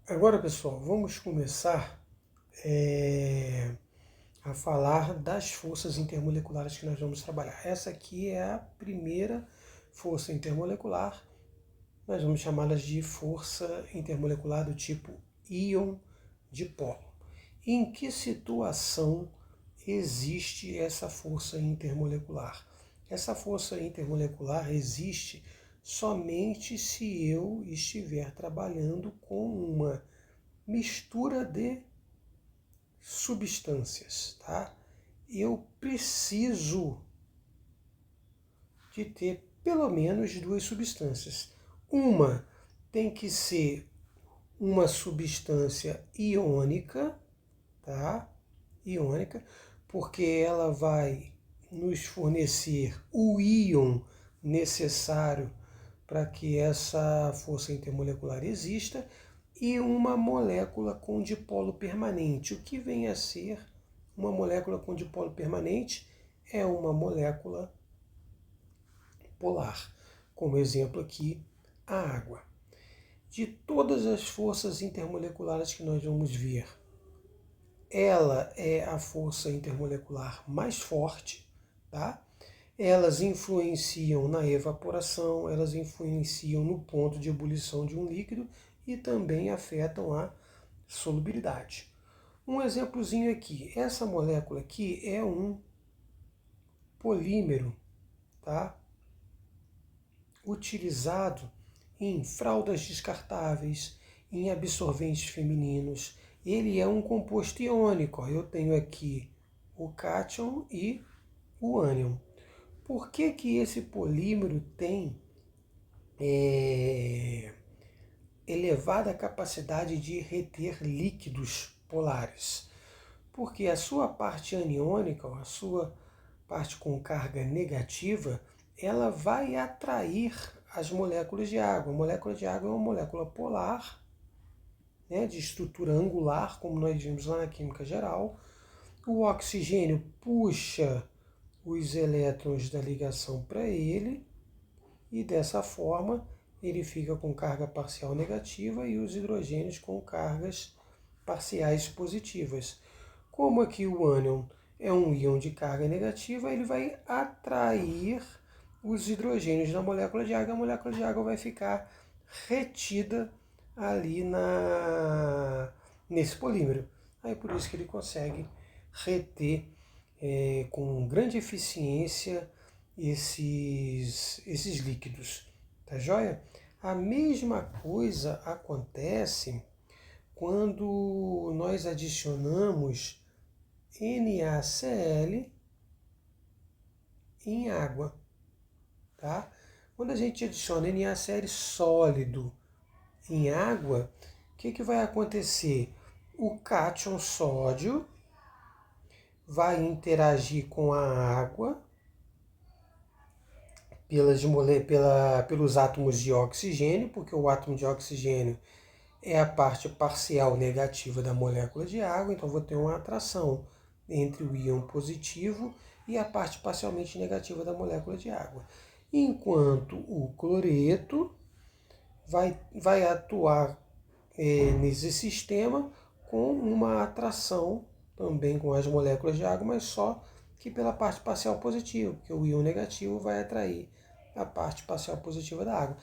Agora, pessoal, vamos começar a falar das forças intermoleculares que nós vamos trabalhar. Essa aqui é a primeira força intermolecular. Nós vamos chamá-las de força intermolecular do tipo íon dipolo. Em que situação existe essa força intermolecular? Essa força intermolecular existe somente se eu estiver trabalhando com uma mistura de substâncias, tá? Eu preciso de ter pelo menos duas substâncias. Uma tem que ser uma substância iônica, tá? Iônica, porque ela vai nos fornecer o íon necessário para que essa força intermolecular exista, e uma molécula com dipolo permanente. O que vem a ser uma molécula com dipolo permanente? É uma molécula polar. Como exemplo aqui, a água. De todas as forças intermoleculares que nós vamos ver, ela é a força intermolecular mais forte, tá? Elas influenciam na evaporação, elas influenciam no ponto de ebulição de um líquido e também afetam a solubilidade. Um exemplozinho aqui, essa molécula aqui é um polímero, tá? Utilizado em fraldas descartáveis, em absorventes femininos. Ele é um composto iônico. Eu tenho aqui o cátion e o ânion. Por que que esse polímero tem elevada capacidade de reter líquidos polares? Porque a sua parte aniônica, a sua parte com carga negativa, ela vai atrair as moléculas de água. A molécula de água é uma molécula polar, né, de estrutura angular, como nós vimos lá na química geral. O oxigênio puxa os elétrons da ligação para ele, e dessa forma ele fica com carga parcial negativa e os hidrogênios com cargas parciais positivas. Como aqui o ânion é um íon de carga negativa, ele vai atrair os hidrogênios da molécula de água, a molécula de água vai ficar retida ali nesse polímero. Aí por isso que ele consegue reter com grande eficiência esses líquidos. Tá joia? A mesma coisa acontece quando nós adicionamos NaCl em água, tá? Quando a gente adiciona NaCl sólido em água, o que vai acontecer? O cátion sódio vai interagir com a água pelos átomos de oxigênio, porque o átomo de oxigênio é a parte parcial negativa da molécula de água, então vou ter uma atração entre o íon positivo e a parte parcialmente negativa da molécula de água. Enquanto o cloreto vai atuar nesse sistema com uma atração também com as moléculas de água, mas só que pela parte parcial positiva, porque o íon negativo vai atrair a parte parcial positiva da água.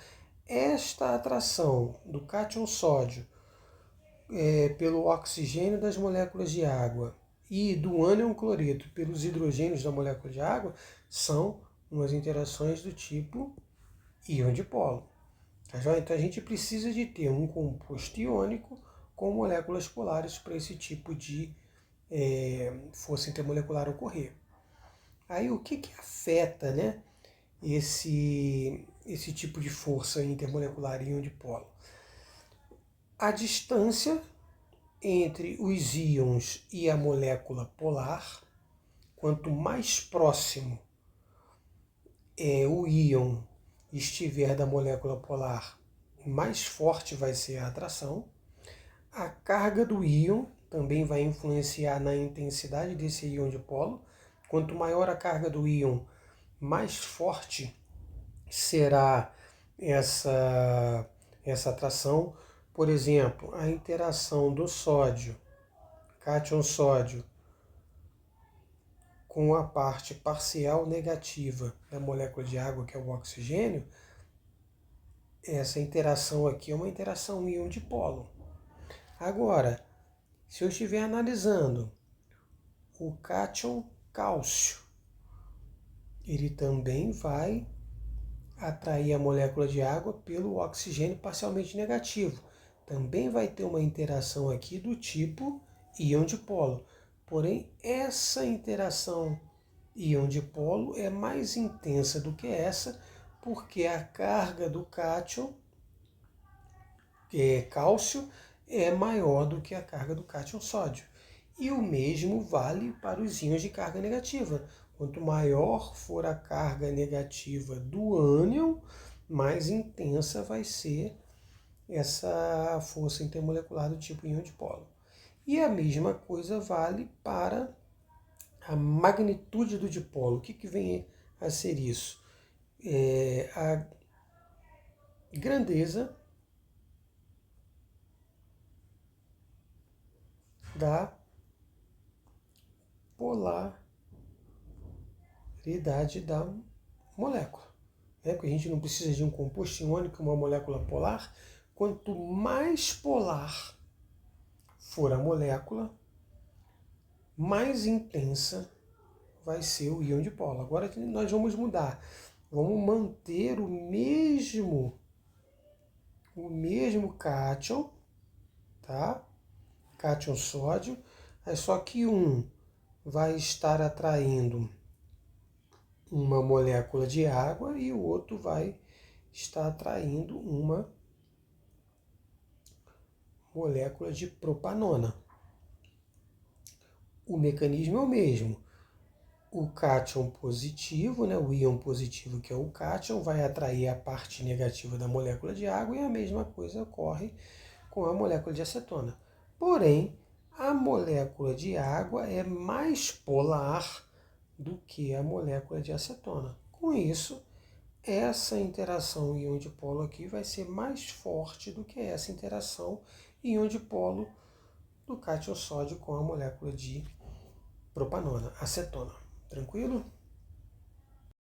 Esta atração do cátion sódio pelo oxigênio das moléculas de água e do ânion cloreto pelos hidrogênios da molécula de água são umas interações do tipo íon dipolo. Tá? Então a gente precisa de ter um composto iônico com moléculas polares para esse tipo de força intermolecular ocorrer. Aí o que afeta, né, esse tipo de força intermolecular íon dipolo? A distância entre os íons e a molécula polar. Quanto mais próximo o íon estiver da molécula polar, mais forte vai ser a atração. A carga do íon também vai influenciar na intensidade desse íon dipolo. Quanto maior a carga do íon, mais forte será essa atração. Por exemplo, a interação do sódio, cátion sódio, com a parte parcial negativa da molécula de água, que é o oxigênio, essa interação aqui é uma interação íon-dipolo. Agora, se eu estiver analisando o cátion cálcio, ele também vai atrair a molécula de água pelo oxigênio parcialmente negativo. Também vai ter uma interação aqui do tipo íon-dipolo. Porém, essa interação íon-dipolo é mais intensa do que essa, porque a carga do cátion, cálcio, é maior do que a carga do cátion sódio. E o mesmo vale para os íons de carga negativa. Quanto maior for a carga negativa do ânion, mais intensa vai ser essa força intermolecular do tipo íon-dipolo. E a mesma coisa vale para a magnitude do dipolo. O que vem a ser isso? A grandeza da polaridade da molécula. Porque a gente não precisa de um composto iônico, uma molécula polar. Quanto mais polar for a molécula, mais intensa vai ser o íon dipolo. Agora nós vamos mudar. Vamos manter o mesmo cátion, tá? Cátion sódio, só que um vai estar atraindo uma molécula de água e o outro vai estar atraindo uma molécula de propanona. O mecanismo é o mesmo. O cátion positivo, o íon positivo, que é o cátion, vai atrair a parte negativa da molécula de água e a mesma coisa ocorre com a molécula de acetona. Porém, a molécula de água é mais polar do que a molécula de acetona. Com isso, essa interação íon-dipolo aqui vai ser mais forte do que essa interação íon-dipolo do cátion sódio com a molécula de propanona, acetona. Tranquilo?